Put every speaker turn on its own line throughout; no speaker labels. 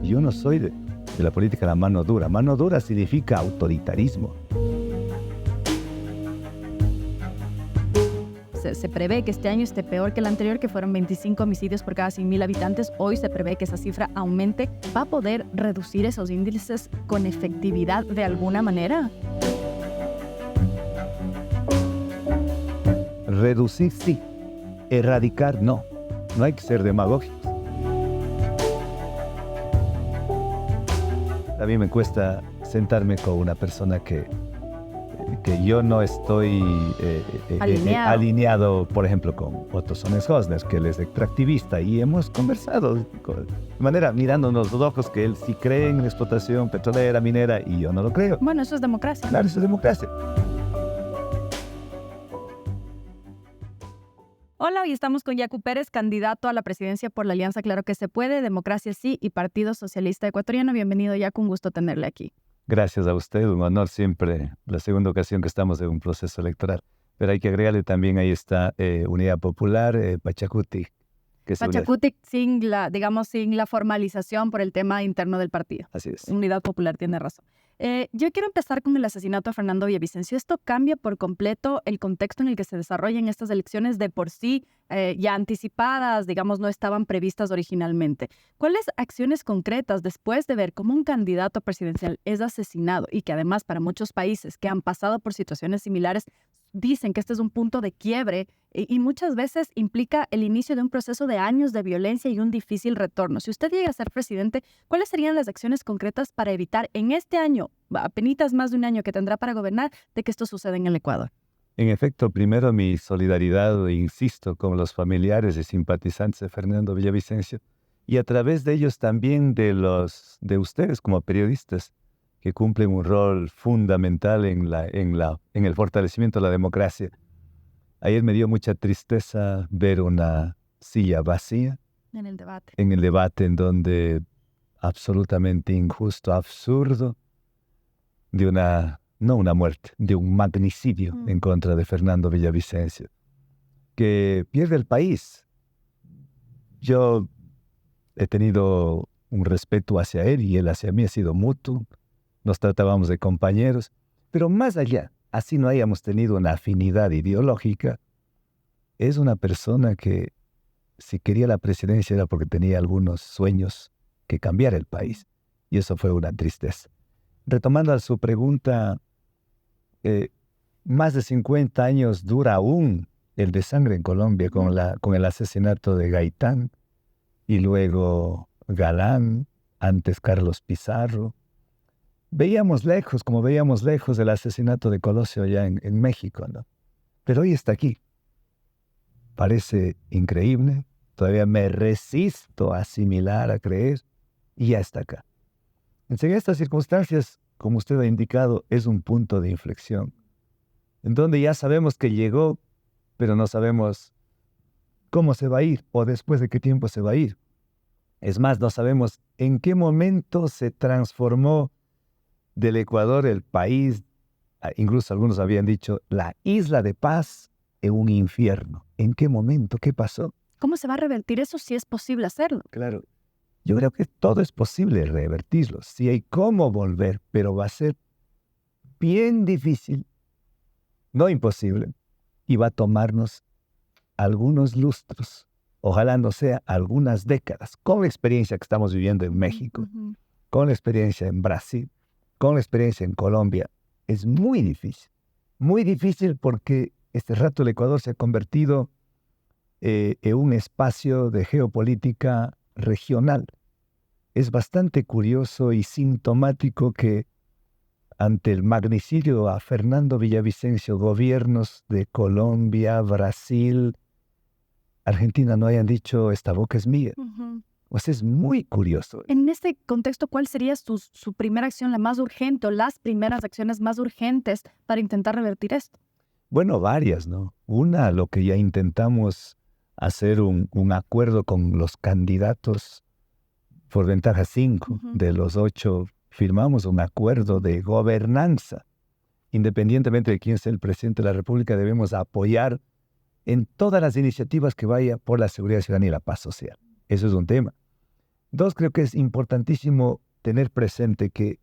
Yo no soy de la política de la mano dura. Mano dura significa autoritarismo.
Se prevé que este año esté peor que el anterior, que fueron 25 homicidios por cada 100.000 habitantes. Hoy se prevé que esa cifra aumente. ¿Va a poder reducir esos índices con efectividad de alguna manera?
Reducir sí, erradicar no. No hay que ser demagógicos. A mí me cuesta sentarme con una persona que yo no estoy alineado, por ejemplo, con Otto Sonnes-Hosnes, que él es extractivista, y hemos conversado de manera mirándonos los ojos, que él sí cree en la explotación petrolera, minera, y yo no lo creo.
Bueno, eso es democracia.
Claro, eso es democracia.
Hola, hoy estamos con Yacu Pérez, candidato a la presidencia por la Alianza Claro que se puede, Democracia Sí y Partido Socialista Ecuatoriano. Bienvenido, Yacu, un gusto tenerle aquí.
Gracias a usted, un honor siempre, la segunda ocasión que estamos en un proceso electoral. Pero hay que agregarle también, ahí está Unidad Popular, Pachacuti.
Pachacuti sin la formalización por el tema interno del partido.
Así es.
Unidad Popular, tiene razón. Yo quiero empezar con el asesinato de Fernando Villavicencio. Esto cambia por completo el contexto en el que se desarrollan estas elecciones de por sí, ya anticipadas, no estaban previstas originalmente. ¿Cuáles acciones concretas, después de ver cómo un candidato presidencial es asesinado y que además para muchos países que han pasado por situaciones similares dicen que este es un punto de quiebre y muchas veces implica el inicio de un proceso de años de violencia y un difícil retorno? Si usted llega a ser presidente, ¿cuáles serían las acciones concretas para evitar en este año, apenas más de un año que tendrá para gobernar, de que esto suceda en el Ecuador?
En efecto, primero mi solidaridad, insisto, con los familiares y simpatizantes de Fernando Villavicencio, y a través de ellos también de ustedes como periodistas, que cumplen un rol fundamental en el fortalecimiento de la democracia. Ayer me dio mucha tristeza ver una silla vacía
en el debate.
En donde absolutamente injusto, absurdo, no una muerte, de un magnicidio en contra de Fernando Villavicencio, que pierde el país. Yo he tenido un respeto hacia él y él hacia mí ha sido mutuo. Nos tratábamos de compañeros, pero más allá, así no hayamos tenido una afinidad ideológica, es una persona que si quería la presidencia era porque tenía algunos sueños que cambiar el país, y eso fue una tristeza. Retomando a su pregunta, más de 50 años dura aún el desangre en Colombia con el asesinato de Gaitán, y luego Galán, antes Carlos Pizarro. Veíamos lejos el asesinato de Colosio allá en México, ¿no? Pero hoy está aquí. Parece increíble, todavía me resisto a asimilar, a creer, y ya está acá. En estas circunstancias, como usted ha indicado, es un punto de inflexión, en donde ya sabemos que llegó, pero no sabemos cómo se va a ir o después de qué tiempo se va a ir. Es más, no sabemos en qué momento se transformó del Ecuador el país, incluso algunos habían dicho, la isla de paz, en un infierno. ¿En qué momento? ¿Qué pasó?
¿Cómo se va a revertir eso si es posible hacerlo?
Claro, yo creo que todo es posible revertirlo. Sí hay cómo volver, pero va a ser bien difícil, no imposible, y va a tomarnos algunos lustros, ojalá no sea algunas décadas, con la experiencia que estamos viviendo en México, con la experiencia en Brasil, con la experiencia en Colombia. Es muy difícil porque este rato el Ecuador se ha convertido en un espacio de geopolítica regional. Es bastante curioso y sintomático que ante el magnicidio a Fernando Villavicencio, gobiernos de Colombia, Brasil, Argentina no hayan dicho, esta boca es mía. Pues es muy curioso.
En este contexto, ¿cuál sería su primera acción, la más urgente, o las primeras acciones más urgentes para intentar revertir esto?
Bueno, varias, ¿no? Una, lo que ya intentamos hacer un acuerdo con los candidatos por ventaja 5 de los 8, firmamos un acuerdo de gobernanza. Independientemente de quién sea el presidente de la República, debemos apoyar en todas las iniciativas que vaya por la seguridad ciudadana y la paz social. Eso es un tema. Dos, creo que es importantísimo tener presente que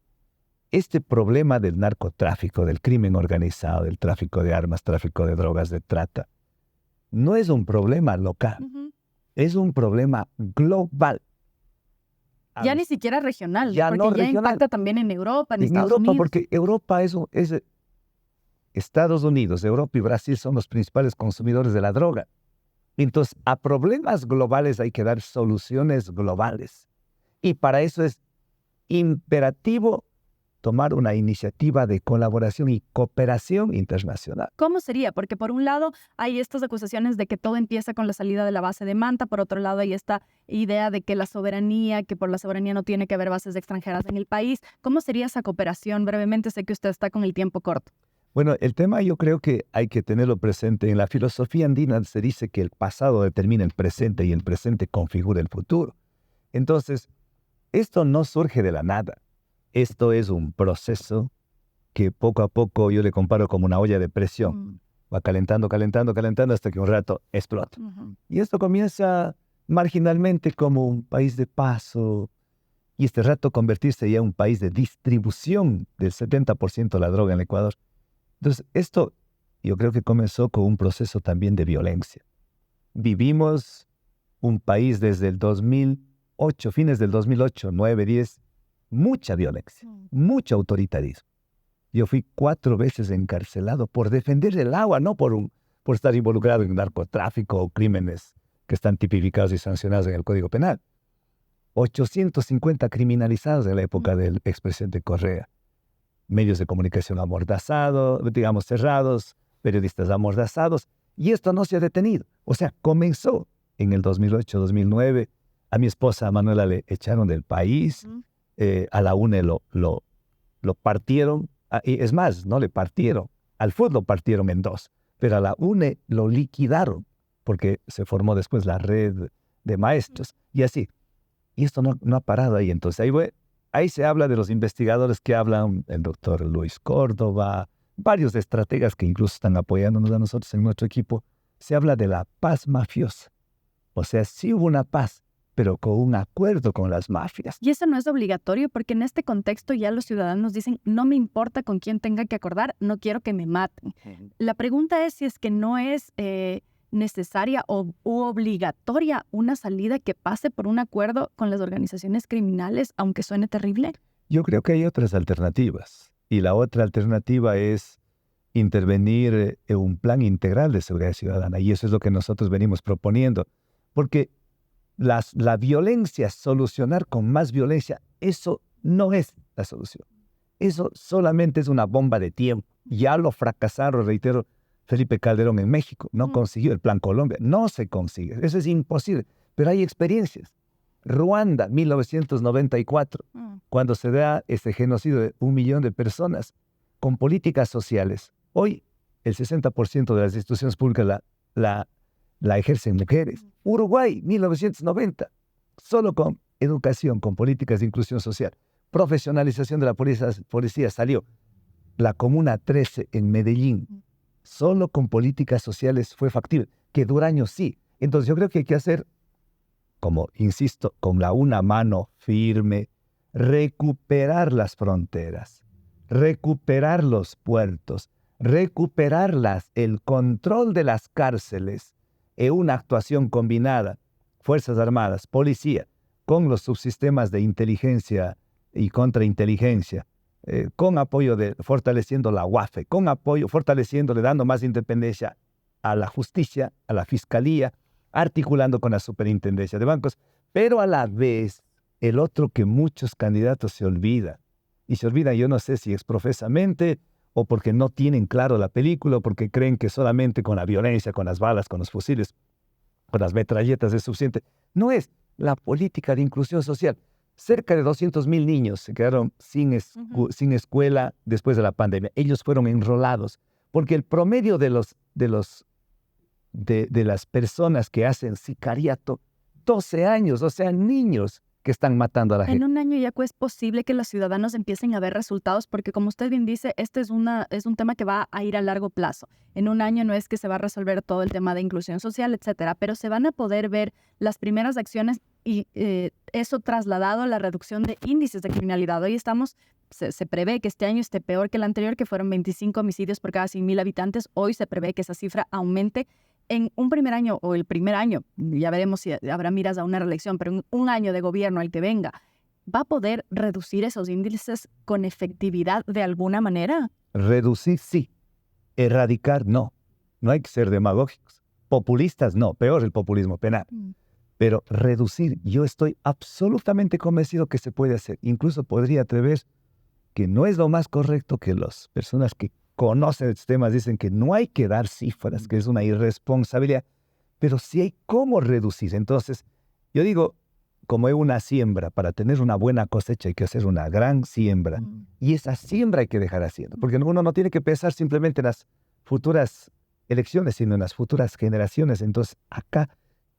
este problema del narcotráfico, del crimen organizado, del tráfico de armas, tráfico de drogas, de trata, no es un problema local, es un problema global.
Ya ni siquiera regional,
ya
porque
no
ya
regional.
impacta también en Europa, en
En
Estados
Europa,
Unidos.
porque Europa es Estados Unidos, Europa y Brasil son los principales consumidores de la droga. Entonces, a problemas globales hay que dar soluciones globales. Y para eso es imperativo tomar una iniciativa de colaboración y cooperación internacional.
¿Cómo sería? Porque por un lado hay estas acusaciones de que todo empieza con la salida de la base de Manta, por otro lado hay esta idea de que que por la soberanía no tiene que haber bases extranjeras en el país. ¿Cómo sería esa cooperación? Brevemente, sé que usted está con el tiempo corto.
Bueno, el tema yo creo que hay que tenerlo presente. En la filosofía andina se dice que el pasado determina el presente y el presente configura el futuro. Entonces, esto no surge de la nada. Esto es un proceso que poco a poco yo le comparo como una olla de presión. Va calentando, calentando, calentando hasta que un rato explota. Y esto comienza marginalmente como un país de paso y este rato convertirse ya en un país de distribución del 70% de la droga en el Ecuador. Entonces, esto yo creo que comenzó con un proceso también de violencia. Vivimos un país desde el 2008, fines del 2008, 9, 10, mucha violencia, mucho autoritarismo. Yo fui 4 veces encarcelado por defender el agua, no por estar involucrado en narcotráfico o crímenes que están tipificados y sancionados en el Código Penal. 850 criminalizados en la época del expresidente Correa. Medios de comunicación amordazados, digamos cerrados, periodistas amordazados, y esto no se ha detenido. O sea, comenzó en el 2008, 2009. A mi esposa Manuela le echaron del país, a la UNE lo partieron, y es más, no le partieron, al FUD lo partieron en 2, pero a la UNE lo liquidaron, porque se formó después la red de maestros, y así. Y esto no ha parado ahí. Entonces ahí se habla de los investigadores que hablan, el doctor Luis Córdoba, varios estrategas que incluso están apoyándonos a nosotros en nuestro equipo. Se habla de la paz mafiosa. O sea, sí hubo una paz, pero con un acuerdo con las mafias.
Y eso no es obligatorio porque en este contexto ya los ciudadanos dicen, no me importa con quién tenga que acordar, no quiero que me maten. La pregunta es si es que no es necesaria u obligatoria una salida que pase por un acuerdo con las organizaciones criminales, aunque suene terrible.
Yo creo que hay otras alternativas. Y la otra alternativa es intervenir en un plan integral de seguridad ciudadana. Y eso es lo que nosotros venimos proponiendo. Porque la violencia, solucionar con más violencia, eso no es la solución. Eso solamente es una bomba de tiempo. Ya lo fracasaron, reitero, Felipe Calderón en México. No consiguió el Plan Colombia. No se consigue. Eso es imposible. Pero hay experiencias. Ruanda, 1994, cuando se da ese genocidio de 1 millón de personas, con políticas sociales. Hoy, el 60% de las instituciones públicas la ejercen mujeres. Uruguay, 1990, solo con educación, con políticas de inclusión social. Profesionalización de la policía salió. La Comuna 13 en Medellín, solo con políticas sociales fue factible. Que dura años, sí. Entonces yo creo que hay que hacer, como insisto, con una mano firme, recuperar las fronteras, recuperar los puertos, recuperar el control de las cárceles, en una actuación combinada, Fuerzas Armadas, Policía, con los subsistemas de inteligencia y contrainteligencia, con apoyo fortaleciendo la UAFE, con apoyo, fortaleciéndole, dando más independencia a la justicia, a la fiscalía, articulando con la superintendencia de bancos, pero a la vez, el otro que muchos candidatos se olvidan, y se olvidan, yo no sé si es profesamente o porque no tienen claro la película, o porque creen que solamente con la violencia, con las balas, con los fusiles, con las metralletas es suficiente. No es la política de inclusión social. Cerca de 200,000 niños se quedaron sin escuela después de la pandemia. Ellos fueron enrolados, porque el promedio de las personas que hacen sicariato, 12 años, o sea, niños que están matando a la
En
gente.
un año, Yacu, es posible que los ciudadanos empiecen a ver resultados, porque como usted bien dice, este es un tema que va a ir a largo plazo. En un año no es que se va a resolver todo el tema de inclusión social, etcétera, pero se van a poder ver las primeras acciones y eso trasladado a la reducción de índices de criminalidad. Hoy se prevé que este año esté peor que el anterior, que fueron 25 homicidios por cada 100.000 habitantes. Hoy se prevé que esa cifra aumente. En un primer año o el primer año, ya veremos si habrá miras a una reelección, pero en un año de gobierno al que venga, ¿va a poder reducir esos índices con efectividad de alguna manera?
Reducir, sí. Erradicar, no. No hay que ser demagógicos. Populistas, no. Peor el populismo penal. Pero reducir, yo estoy absolutamente convencido que se puede hacer. Incluso podría atrever que no es lo más correcto, que las personas que conocen estos temas dicen que no hay que dar cifras, que es una irresponsabilidad, pero sí hay cómo reducir. Entonces, yo digo, como es una siembra, para tener una buena cosecha hay que hacer una gran siembra, y esa siembra hay que dejar haciendo, porque uno no tiene que pensar simplemente en las futuras elecciones, sino en las futuras generaciones. Entonces, acá,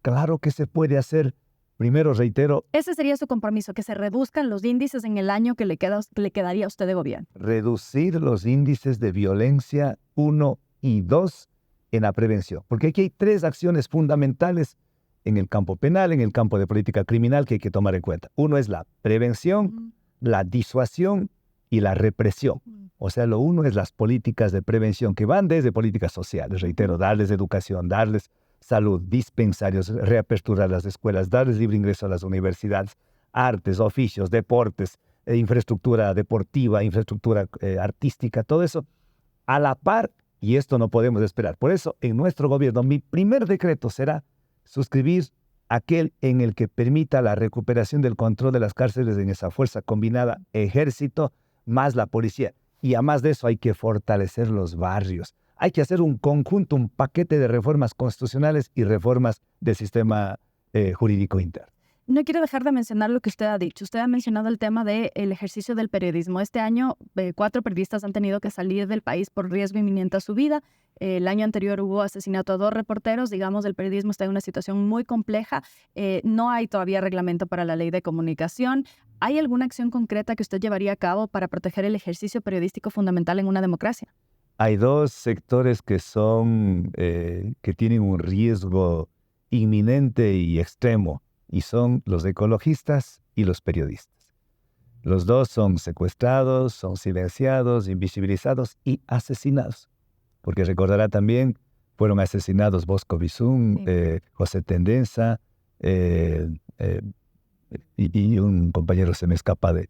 claro que se puede hacer. Primero, reitero,
Ese sería su compromiso, que se reduzcan los índices en el año que le quedaría a usted de gobierno.
reducir los índices de violencia 1 y 2 en la prevención. Porque aquí hay 3 acciones fundamentales en el campo penal, en el campo de política criminal, que hay que tomar en cuenta. Uno es la prevención, la disuasión y la represión. O sea, lo uno es las políticas de prevención, que van desde políticas sociales, reitero, darles educación, darles salud, dispensarios, reaperturar las escuelas, darles libre ingreso a las universidades, artes, oficios, deportes, infraestructura deportiva, infraestructura artística, todo eso a la par, y esto no podemos esperar. Por eso, en nuestro gobierno, mi primer decreto será suscribir aquel en el que permita la recuperación del control de las cárceles en esa fuerza combinada, ejército más la policía. Y además de eso hay que fortalecer los barrios. Hay que hacer un conjunto, un paquete de reformas constitucionales y reformas del sistema jurídico interno.
No quiero dejar de mencionar lo que usted ha dicho. Usted ha mencionado el tema del ejercicio del periodismo. Este año, 4 periodistas han tenido que salir del país por riesgo inminente a su vida. El año anterior hubo asesinato a 2 reporteros. Digamos, el periodismo está en una situación muy compleja. No hay todavía reglamento para la ley de comunicación. ¿Hay alguna acción concreta que usted llevaría a cabo para proteger el ejercicio periodístico fundamental en una democracia?
Hay 2 sectores que tienen un riesgo inminente y extremo, y son los ecologistas y los periodistas. Los 2 son secuestrados, son silenciados, invisibilizados y asesinados. Porque recordará también, fueron asesinados Bosco Bizum, José Tendenza, y un compañero se me escapa de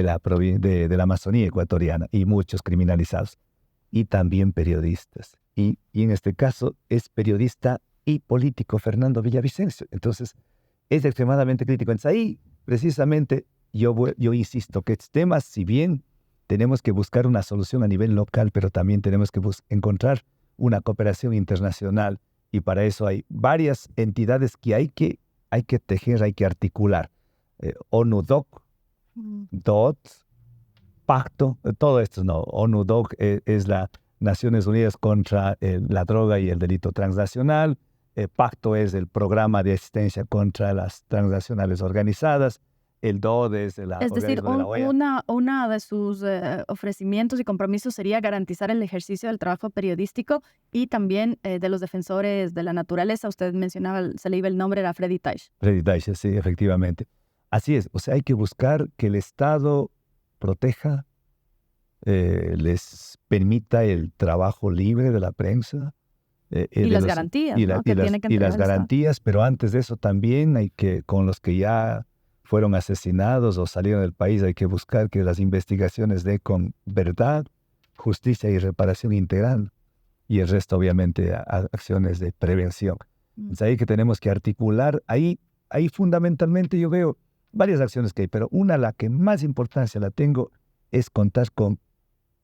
la Amazonía ecuatoriana, y muchos criminalizados. Y también periodistas. Y en este caso es periodista y político Fernando Villavicencio. Entonces, es extremadamente crítico. Entonces, ahí, precisamente, yo insisto que estos temas, si bien tenemos que buscar una solución a nivel local, pero también tenemos que encontrar una cooperación internacional, y para eso hay varias entidades que hay que tejer, hay que articular. ONU-DOC, DOT, Pacto, todo esto, no. ONU-DOC es la Naciones Unidas contra la droga y el delito transnacional. Pacto es el programa de asistencia contra las transnacionales organizadas. El DOD es el
Es decir,
organismo de la OEA.
una de sus ofrecimientos y compromisos sería garantizar el ejercicio del trabajo periodístico y también de los defensores de la naturaleza. Usted mencionaba, se le iba el nombre, era Freddy Taish.
Freddy Taish, sí, efectivamente. Así es, o sea, hay que buscar que el Estado proteja, les permita el trabajo libre de la prensa.
Y las garantías, ¿no? Que tiene que
y
entregar
las
el Estado.
garantías, pero antes de eso también hay que, con los que ya fueron asesinados o salieron del país, hay que buscar que las investigaciones den con verdad, justicia y reparación integral, y el resto obviamente acciones de prevención. Es ahí que tenemos que articular, ahí fundamentalmente yo veo varias acciones que hay, pero una, la que más importancia la tengo, es contar con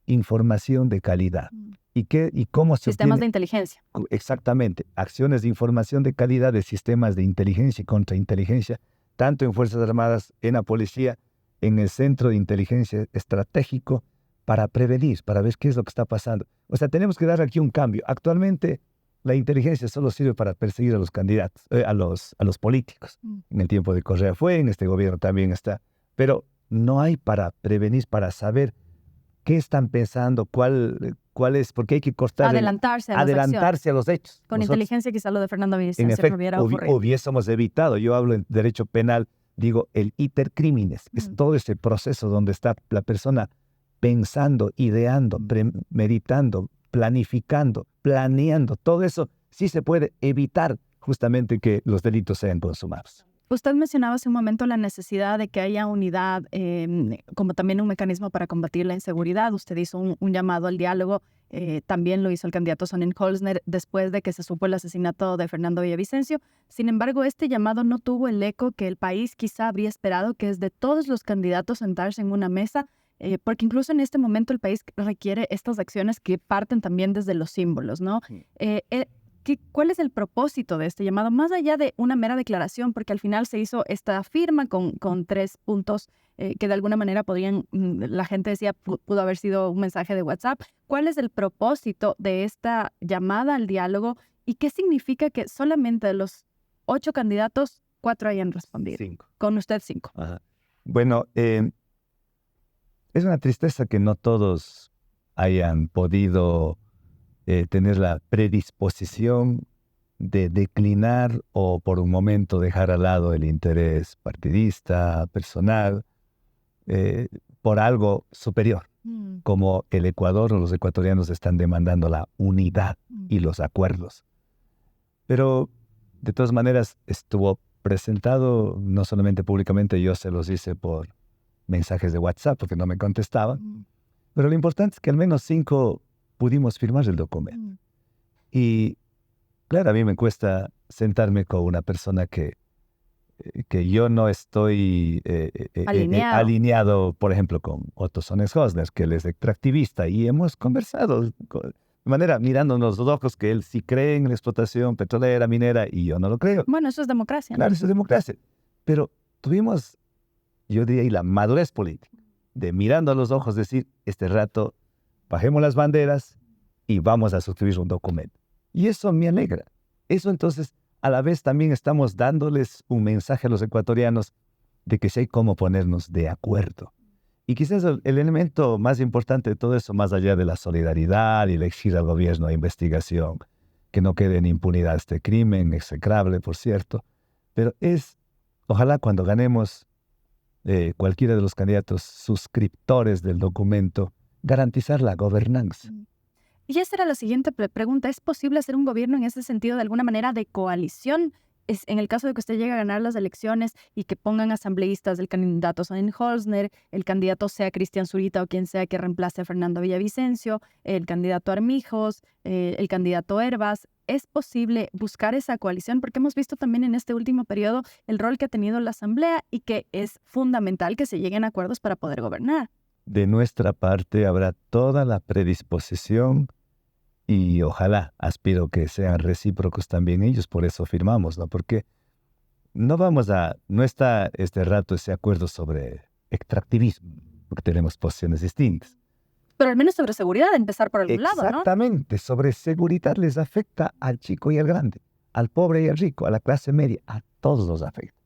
información de calidad. ¿Y cómo se
Sistemas
obtiene?
de inteligencia.
Exactamente, acciones de información de calidad de sistemas de inteligencia y contrainteligencia, tanto en Fuerzas Armadas, en la policía, en el Centro de Inteligencia Estratégico, para prevenir, para ver qué es lo que está pasando. O sea, tenemos que dar aquí un cambio. Actualmente, la inteligencia solo sirve para perseguir a los candidatos, a los políticos. En el tiempo de Correa fue, en este gobierno también está. Pero no hay para prevenir, para saber qué están pensando, cuál es, porque hay que cortar
adelantarse
a los hechos.
Con inteligencia quizá lo de Fernando
En
Villavicencio
efecto,
no hubiera ocurrido.
hubiésemos evitado, yo hablo en derecho penal, digo el iter criminis, es todo ese proceso donde está la persona pensando, ideando, meditando, planificando, planeando, todo eso sí se puede evitar justamente que los delitos sean consumados.
Usted mencionaba hace un momento la necesidad de que haya unidad como también un mecanismo para combatir la inseguridad. Usted hizo un llamado al diálogo, también lo hizo el candidato Sonnenholzner después de que se supo el asesinato de Fernando Villavicencio. Sin embargo, este llamado no tuvo el eco que el país quizá habría esperado, que es de todos los candidatos sentarse en una mesa, porque incluso en este momento el país requiere estas acciones que parten también desde los símbolos, ¿no? ¿Cuál es el propósito de este llamado? Más allá de una mera declaración, porque al final se hizo esta firma con 3 puntos que de alguna manera la gente decía, pudo haber sido un mensaje de WhatsApp. ¿Cuál es el propósito de esta llamada al diálogo y qué significa que solamente de los 8 candidatos, 4 hayan respondido?
5.
Con usted 5.
Ajá. Bueno, es una tristeza que no todos hayan podido tener la predisposición de declinar o por un momento dejar al lado el interés partidista, personal, por algo superior, como el Ecuador o los ecuatorianos están demandando la unidad y los acuerdos. Pero de todas maneras estuvo presentado, no solamente públicamente, yo se los hice por mensajes de WhatsApp porque no me contestaban, pero lo importante es que al menos 5 pudimos firmar el documento. Y claro, a mí me cuesta sentarme con una persona que yo no estoy alineado, por ejemplo, con Otto Sonnenholzner, que él es extractivista, y hemos conversado de manera mirándonos los ojos que él sí cree en la explotación petrolera, minera, y yo no lo creo.
Bueno, eso es democracia, ¿no?
Claro, eso es democracia. Pero tuvimos, yo diría, la madurez política de mirando a los ojos decir, este rato bajemos las banderas y vamos a suscribir un documento. Y eso me alegra. Eso entonces, a la vez también estamos dándoles un mensaje a los ecuatorianos de que sí hay cómo ponernos de acuerdo. Y quizás el elemento más importante de todo eso, más allá de la solidaridad y el exigir al gobierno a investigación, que no quede en impunidad este crimen, execrable, por cierto, pero es, ojalá cuando ganemos cualquiera de los candidatos suscriptores del documento, garantizar la gobernanza.
Y esa era la siguiente pregunta. ¿Es posible hacer un gobierno en ese sentido de alguna manera de coalición? En el caso de que usted llegue a ganar las elecciones y que pongan asambleístas del candidato Sonnenholzner, el candidato sea Cristian Zurita o quien sea que reemplace a Fernando Villavicencio, el candidato Armijos, el candidato Hervas, ¿es posible buscar esa coalición? Porque hemos visto también en este último periodo el rol que ha tenido la asamblea y que es fundamental que se lleguen a acuerdos para poder gobernar.
De nuestra parte habrá toda la predisposición y ojalá, aspiro que sean recíprocos también ellos, por eso firmamos, ¿no? Porque no está este rato ese acuerdo sobre extractivismo, porque tenemos posiciones distintas.
Pero al menos sobre seguridad, empezar por algún lado, ¿no?
Exactamente, sobre seguridad les afecta al chico y al grande, al pobre y al rico, a la clase media, a todos los afecta.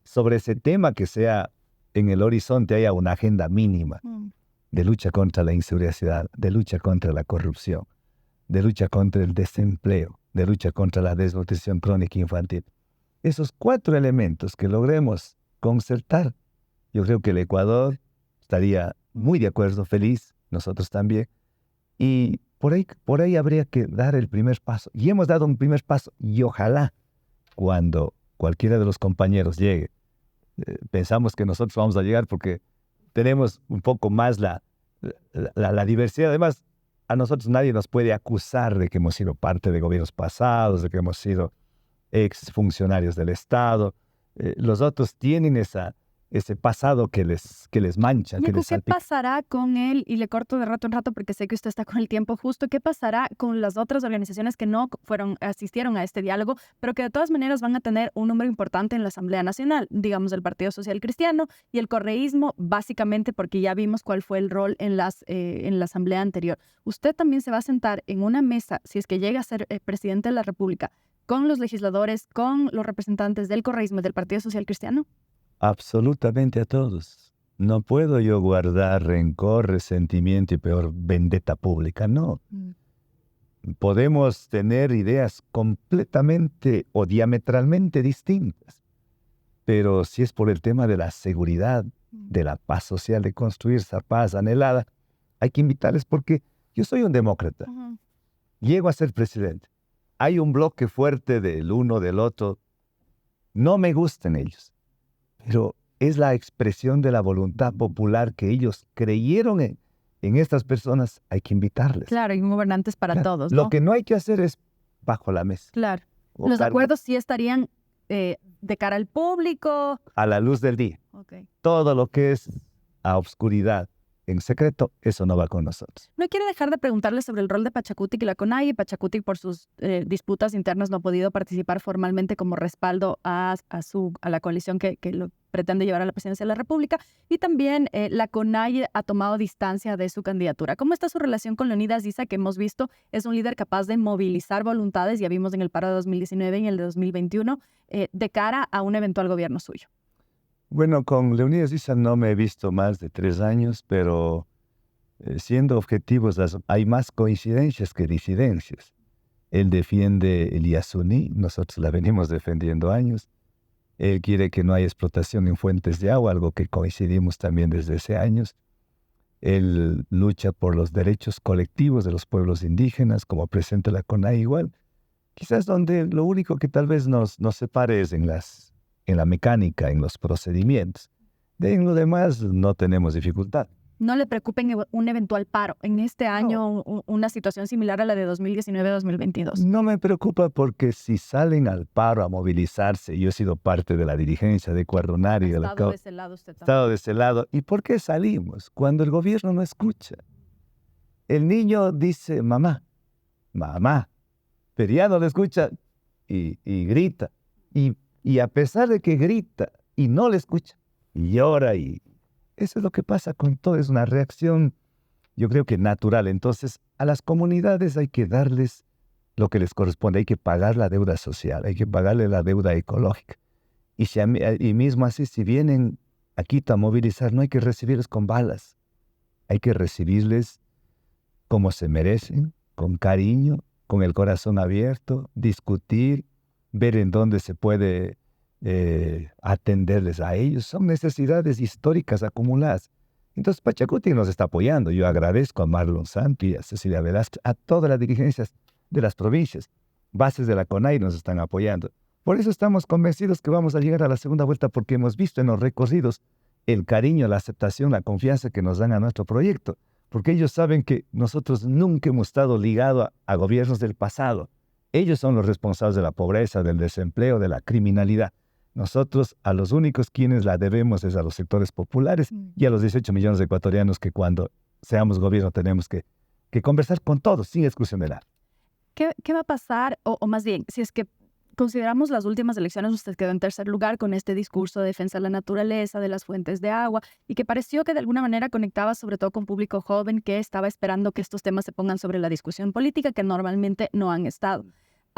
Sobre ese tema que sea en el horizonte haya una agenda mínima de lucha contra la inseguridad, de lucha contra la corrupción, de lucha contra el desempleo, de lucha contra la desnutrición crónica infantil. Esos 4 elementos que logremos concertar, yo creo que el Ecuador estaría muy de acuerdo, feliz, nosotros también, y por ahí habría que dar el primer paso. Y hemos dado un primer paso, y ojalá cuando cualquiera de los compañeros llegue, pensamos que nosotros vamos a llegar porque tenemos un poco más la diversidad. Además, a nosotros nadie nos puede acusar de que hemos sido parte de gobiernos pasados, de que hemos sido exfuncionarios del Estado. Los otros tienen esa ese pasado que les mancha, que
Ñeco,
les
¿qué
salpica.
pasará con él? Y le corto de rato en rato porque sé que usted está con el tiempo justo. ¿Qué pasará con las otras organizaciones que no asistieron a este diálogo, pero que de todas maneras van a tener un número importante en la Asamblea Nacional? Digamos, el Partido Social Cristiano y el correísmo, básicamente porque ya vimos cuál fue el rol en la Asamblea anterior. ¿Usted también se va a sentar en una mesa, si es que llega a ser presidente de la República, con los legisladores, con los representantes del correísmo y del Partido Social Cristiano?
Absolutamente a todos. No puedo yo guardar rencor, resentimiento y peor, vendetta pública. No. Podemos tener ideas completamente o diametralmente distintas, pero si es por el tema de la seguridad, de la paz social, de construir esa paz anhelada, hay que invitarles porque yo soy un demócrata. Llego a ser presidente. Hay un bloque fuerte del uno, del otro. No me gustan ellos, pero es la expresión de la voluntad popular que ellos creyeron en estas personas. Hay que invitarles.
Claro, y gobernantes para
Claro.
todos,
Lo
¿no?
que no hay que hacer es bajo la mesa.
Claro.
O
Los
cargo
acuerdos sí estarían de cara al público.
a la luz del día.
Okay.
Todo lo que es a obscuridad, en secreto, eso no va con nosotros.
No quiero dejar de preguntarle sobre el rol de Pachacutic y la CONAIE. Pachacutic, por sus disputas internas, no ha podido participar formalmente como respaldo a la coalición que lo pretende llevar a la presidencia de la República. Y también la CONAIE ha tomado distancia de su candidatura. ¿Cómo está su relación con Leonidas Diza, que hemos visto es un líder capaz de movilizar voluntades, ya vimos en el paro de 2019 y en el de 2021, de cara a un eventual gobierno suyo?
Bueno, con Leonidas Diza no me he visto más de 3 años, pero siendo objetivos, hay más coincidencias que disidencias. Él defiende el Yasuní, nosotros la venimos defendiendo años. Él quiere que no haya explotación en fuentes de agua, algo que coincidimos también desde hace años. Él lucha por los derechos colectivos de los pueblos indígenas, como presenta la CONAIE igual. Quizás donde lo único que tal vez nos separe es en la mecánica, en los procedimientos. En lo demás no tenemos dificultad.
¿No le preocupa un eventual paro en este año, una situación similar a la de 2019-2022?
No me preocupa porque si salen al paro a movilizarse, yo he sido parte de la dirigencia de Cuadronario.
Ha estado de ese lado usted también.
Estado de ese lado. ¿Y por qué salimos? Cuando el gobierno no escucha. El niño dice, mamá, mamá, pero ya no le escucha y grita. Y a pesar de que grita y no le escucha, y llora y... Eso es lo que pasa con todo, es una reacción, yo creo que natural. Entonces, a las comunidades hay que darles lo que les corresponde, hay que pagar la deuda social, hay que pagarle la deuda ecológica. Y mismo así, si vienen a Quito a movilizar, no hay que recibirles con balas, hay que recibirles como se merecen, con cariño, con el corazón abierto, discutir, ver en dónde se puede atenderles a ellos. Son necesidades históricas acumuladas. Entonces Pachacutic nos está apoyando. Yo agradezco a Marlon Santi, a Cecilia Velázquez, a todas las dirigencias de las provincias. Bases de la CONAIE nos están apoyando. Por eso estamos convencidos que vamos a llegar a la segunda vuelta, porque hemos visto en los recorridos el cariño, la aceptación, la confianza que nos dan a nuestro proyecto. Porque ellos saben que nosotros nunca hemos estado ligados a gobiernos del pasado. Ellos son los responsables de la pobreza, del desempleo, de la criminalidad. Nosotros a los únicos quienes la debemos es a los sectores populares y a los 18 millones de ecuatorianos que cuando seamos gobierno tenemos que conversar con todos, sin exclusión de nada.
¿Qué va a pasar? O más bien, si es que consideramos las últimas elecciones, usted quedó en tercer lugar con este discurso de defensa de la naturaleza, de las fuentes de agua, y que pareció que de alguna manera conectaba sobre todo con público joven que estaba esperando que estos temas se pongan sobre la discusión política, que normalmente no han estado.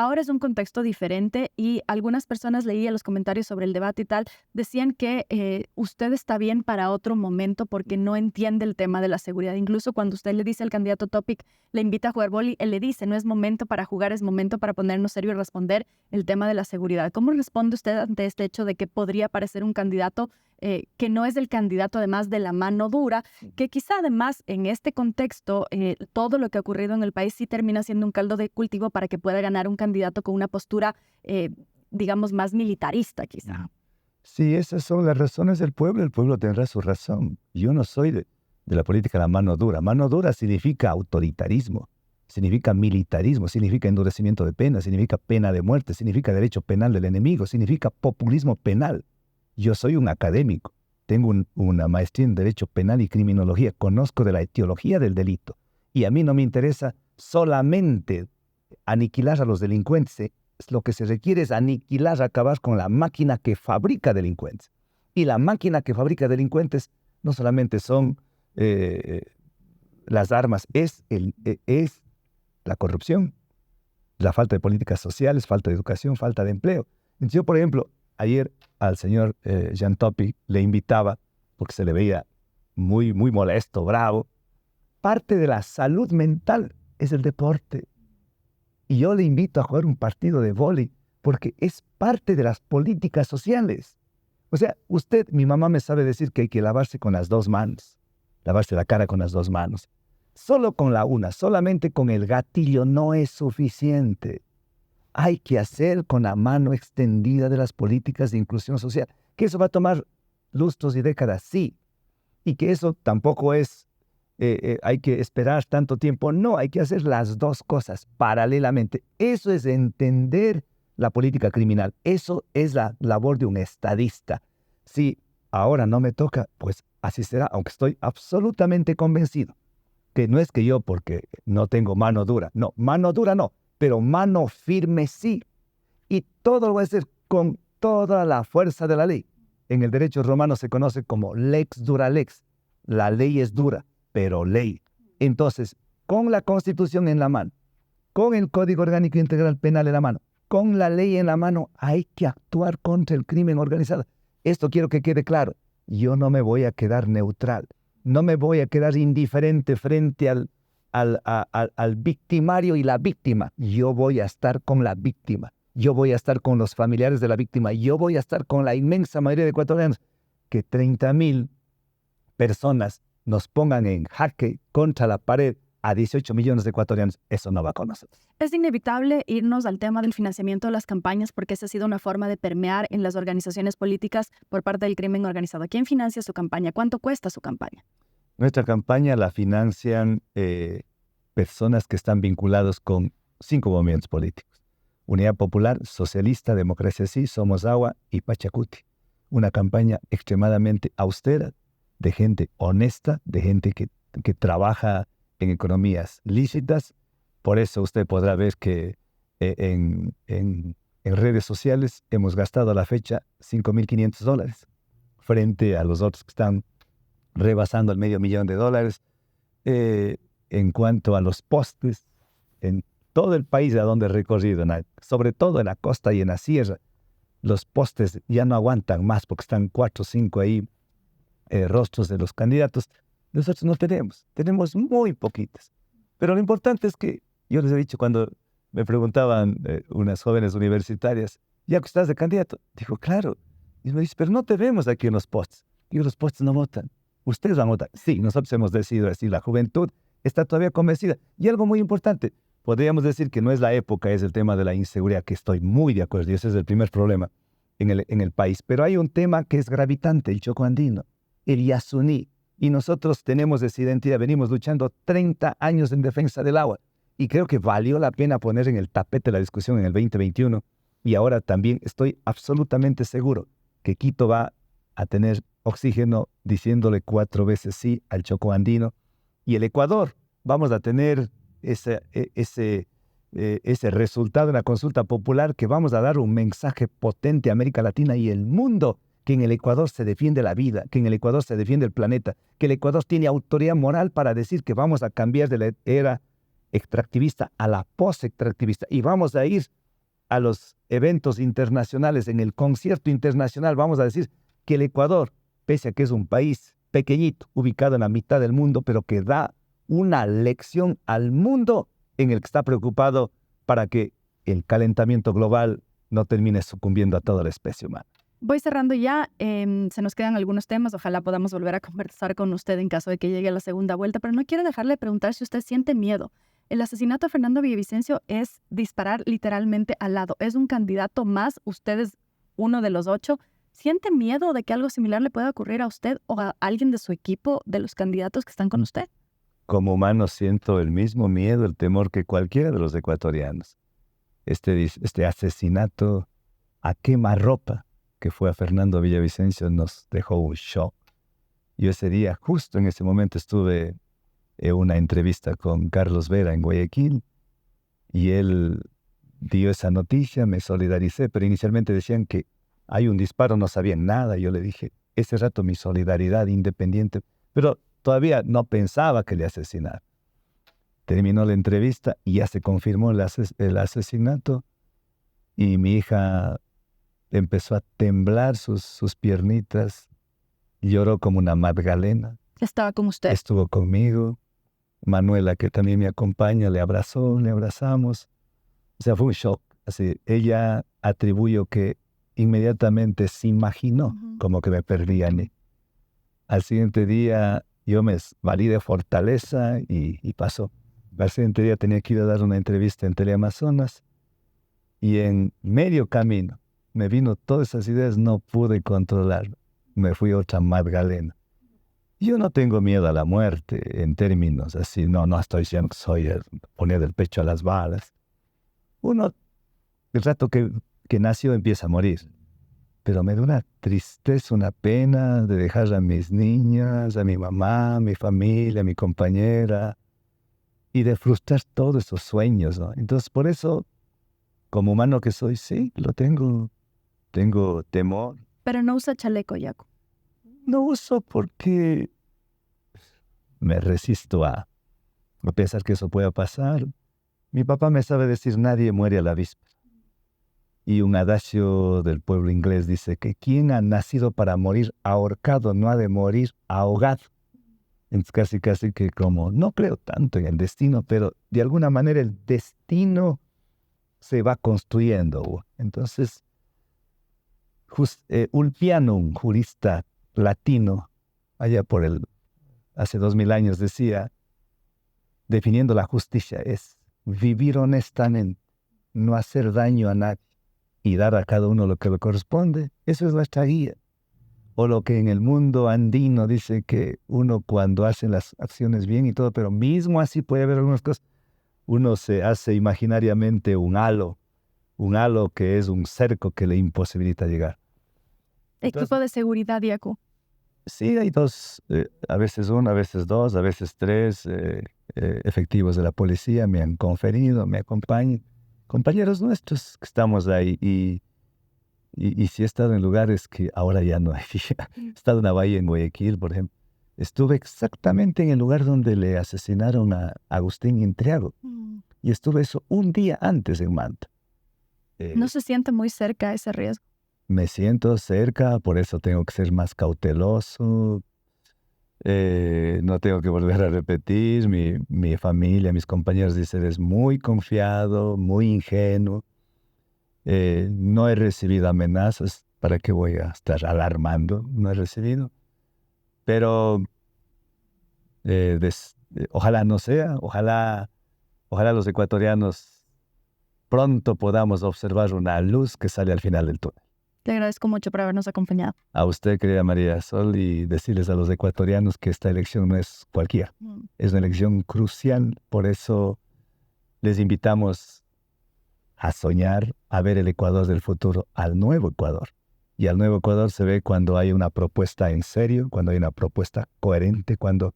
Ahora es un contexto diferente y algunas personas, leía los comentarios sobre el debate y tal, decían que usted está bien para otro momento porque no entiende el tema de la seguridad. Incluso cuando usted le dice al candidato Topic, le invita a jugar boli, él le dice, no es momento para jugar, es momento para ponernos serio y responder el tema de la seguridad. ¿Cómo responde usted ante este hecho de que podría aparecer un candidato que no es el candidato además de la mano dura, que quizá además en este contexto todo lo que ha ocurrido en el país sí termina siendo un caldo de cultivo para que pueda ganar un candidato con una postura, digamos, más militarista quizá?
Sí, esas son las razones del pueblo. El pueblo tendrá su razón. Yo no soy de la política de la mano dura. Mano dura significa autoritarismo, significa militarismo, significa endurecimiento de pena, significa pena de muerte, significa derecho penal del enemigo, significa populismo penal. Yo soy un académico. tengo una maestría en Derecho Penal y Criminología, conozco de la etiología del delito. Y a mí no me interesa solamente aniquilar a los delincuentes. Lo que se requiere es aniquilar, acabar con la máquina que fabrica delincuentes. Y la máquina que fabrica delincuentes no solamente son las armas, es la corrupción, la falta de políticas sociales, falta de educación, falta de empleo. Entonces yo, por ejemplo, ayer al señor Jean Topi le invitaba, porque se le veía muy, muy molesto, bravo. Parte de la salud mental es el deporte. Y yo le invito a jugar un partido de vóley, porque es parte de las políticas sociales. O sea, mi mamá me sabe decir que hay que lavarse con las dos manos, lavarse la cara con las dos manos. Solo con la una, solamente con el gatillo no es suficiente. Hay que hacer con la mano extendida de las políticas de inclusión social. ¿Que eso va a tomar lustros y décadas? Sí. Y que eso tampoco es, hay que esperar tanto tiempo. No, hay que hacer las dos cosas paralelamente. Eso es entender la política criminal. Eso es la labor de un estadista. Si ahora no me toca, pues así será, aunque estoy absolutamente convencido que no es que yo porque no tengo mano dura. No, mano dura no, pero mano firme sí. Y todo lo voy a hacer con toda la fuerza de la ley. En el derecho romano se conoce como lex dura lex. La ley es dura, pero ley. Entonces, con la Constitución en la mano, con el Código Orgánico Integral Penal en la mano, con la ley en la mano, hay que actuar contra el crimen organizado. Esto quiero que quede claro. Yo no me voy a quedar neutral. No me voy a quedar indiferente frente al victimario y la víctima. Yo voy a estar con la víctima. Yo voy a estar con los familiares de la víctima. Yo voy a estar con la inmensa mayoría de ecuatorianos. Que 30,000 personas nos pongan en jaque contra la pared a 18 millones de ecuatorianos, eso no va con nosotros.
Es inevitable irnos al tema del financiamiento de las campañas porque esa ha sido una forma de permear en las organizaciones políticas por parte del crimen organizado. ¿Quién financia su campaña? ¿Cuánto cuesta su campaña?
Nuestra campaña la financian personas que están vinculados con 5 movimientos políticos. Unidad Popular, Socialista, Democracia Sí, Somos Agua y Pachacuti. Una campaña extremadamente austera, de gente honesta, de gente que trabaja en economías lícitas. Por eso usted podrá ver que en redes sociales hemos gastado a la fecha $5,500 frente a los otros que están rebasando el $500,000. En cuanto a los postes, en todo el país a donde he recorrido, sobre todo en la costa y en la sierra, los postes ya no aguantan más porque están 4 o 5 ahí rostros de los candidatos. Nosotros no tenemos muy poquitas. Pero lo importante es que, yo les he dicho cuando me preguntaban unas jóvenes universitarias, ¿ya que estás de candidato? Digo, claro. Y me dice, pero no te vemos aquí en los postes. Digo, los postes no votan. ¿Ustedes van a votar? Sí, nosotros hemos decidido así. La juventud está todavía convencida. Y algo muy importante, podríamos decir que no es la época, es el tema de la inseguridad, que estoy muy de acuerdo, y ese es el primer problema en el país. Pero hay un tema que es gravitante, el Choco Andino, el Yasuní. Y nosotros tenemos esa identidad, venimos luchando 30 años en defensa del agua. Y creo que valió la pena poner en el tapete la discusión en el 2021. Y ahora también estoy absolutamente seguro que Quito va a tener oxígeno diciéndole 4 veces sí al Choco Andino. Y el Ecuador, vamos a tener ese resultado en la consulta popular que vamos a dar un mensaje potente a América Latina y el mundo, que en el Ecuador se defiende la vida, que en el Ecuador se defiende el planeta, que el Ecuador tiene autoridad moral para decir que vamos a cambiar de la era extractivista a la post-extractivista y vamos a ir a los eventos internacionales, en el concierto internacional, vamos a decir que el Ecuador, pese a que es un país pequeñito, ubicado en la mitad del mundo, pero que da una lección al mundo en el que está preocupado para que el calentamiento global no termine sucumbiendo a toda la especie humana.
Voy cerrando ya, se nos quedan algunos temas, ojalá podamos volver a conversar con usted en caso de que llegue a la segunda vuelta, pero no quiero dejarle de preguntar si usted siente miedo. El asesinato de Fernando Villavicencio es disparar literalmente al lado, es un candidato más, usted es uno de los 8. ¿Siente miedo de que algo similar le pueda ocurrir a usted o a alguien de su equipo, de los candidatos que están con usted?
Como humano siento el mismo miedo, el temor que cualquiera de los ecuatorianos. Este asesinato a quemarropa que fue a Fernando Villavicencio nos dejó un shock. Yo ese día, justo en ese momento, estuve en una entrevista con Carlos Vera en Guayaquil y él dio esa noticia, me solidaricé, pero inicialmente decían que hay un disparo, no sabían nada. Yo le dije, ese rato mi solidaridad independiente, pero todavía no pensaba que le asesinaran. Terminó la entrevista y ya se confirmó el asesinato y mi hija empezó a temblar sus piernitas, lloró como una Magdalena.
Estaba con usted.
Estuvo conmigo. Manuela, que también me acompaña, le abrazó, le abrazamos. O sea, fue un shock. Así, ella atribuyó que inmediatamente se imaginó como que me perdía a mí. Al siguiente día yo me valí de fortaleza y pasó. Al siguiente día tenía que ir a dar una entrevista en Teleamazonas y en medio camino me vino todas esas ideas, no pude controlarlo. Me fui otra Magdalena. Yo no tengo miedo a la muerte en términos así, no estoy diciendo que soy poner el pecho a las balas. Uno, el rato que nació empieza a morir, pero me da una tristeza, una pena de dejar a mis niñas, a mi mamá, a mi familia, a mi compañera, y de frustrar todos esos sueños, ¿no? Entonces, por eso, como humano que soy, sí, tengo temor.
Pero no usa chaleco, Yaku.
No uso porque me resisto a pensar que eso pueda pasar. Mi papá me sabe decir, nadie muere a la víspera. Y un adagio del pueblo inglés dice que quien ha nacido para morir ahorcado no ha de morir ahogado. Entonces casi que como, no creo tanto en el destino, pero de alguna manera el destino se va construyendo. Entonces, Ulpiano, un jurista latino, allá hace 2000 años decía, definiendo la justicia, es vivir honestamente, no hacer daño a nadie y dar a cada uno lo que le corresponde. Eso es nuestra guía. O lo que en el mundo andino dice que uno cuando hace las acciones bien y todo, pero mismo así puede haber algunas cosas, uno se hace imaginariamente un halo que es un cerco que le imposibilita llegar.
Entonces, equipo de seguridad, Yaku.
Sí, hay dos, a veces uno, a veces dos, a veces tres efectivos de la policía me han conferido, me acompañan, compañeros nuestros que estamos ahí y sí he estado en lugares que ahora ya no hay. He estado en una bahía en Guayaquil, por ejemplo. Estuve exactamente en el lugar donde le asesinaron a Agustín Intriago y estuve eso un día antes en Manta.
¿No se siente muy cerca ese riesgo?
Me siento cerca, por eso tengo que ser más cauteloso. No tengo que volver a repetir. Mi familia, mis compañeros dicen, es muy confiado, muy ingenuo. No he recibido amenazas. ¿Para qué voy a estar alarmando? No he recibido. Pero ojalá no sea. Ojalá los ecuatorianos pronto podamos observar una luz que sale al final del túnel.
Te agradezco mucho por habernos acompañado.
A usted, querida María Sol, y decirles a los ecuatorianos que esta elección no es cualquiera. Es una elección crucial, por eso les invitamos a soñar, a ver el Ecuador del futuro, al nuevo Ecuador. Y al nuevo Ecuador se ve cuando hay una propuesta en serio, cuando hay una propuesta coherente, cuando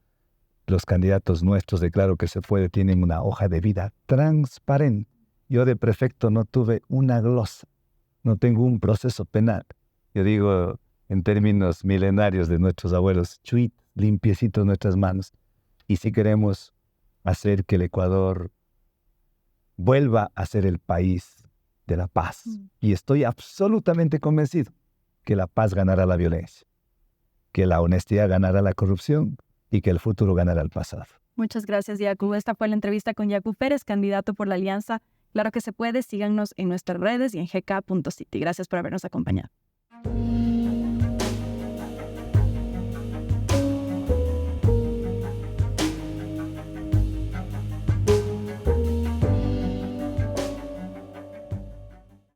los candidatos nuestros de Claro que se puede tienen una hoja de vida transparente. Yo de prefecto no tuve una glosa. No tengo un proceso penal. Yo digo, en términos milenarios de nuestros abuelos, chuit, limpiecitos nuestras manos. Y si queremos hacer que el Ecuador vuelva a ser el país de la paz. Y estoy absolutamente convencido que la paz ganará la violencia, que la honestidad ganará la corrupción y que el futuro ganará el pasado.
Muchas gracias, Yaku. Esta fue la entrevista con Yaku Pérez, candidato por la Alianza Claro que se puede. Síganos en nuestras redes y en gk.city. Gracias por habernos acompañado.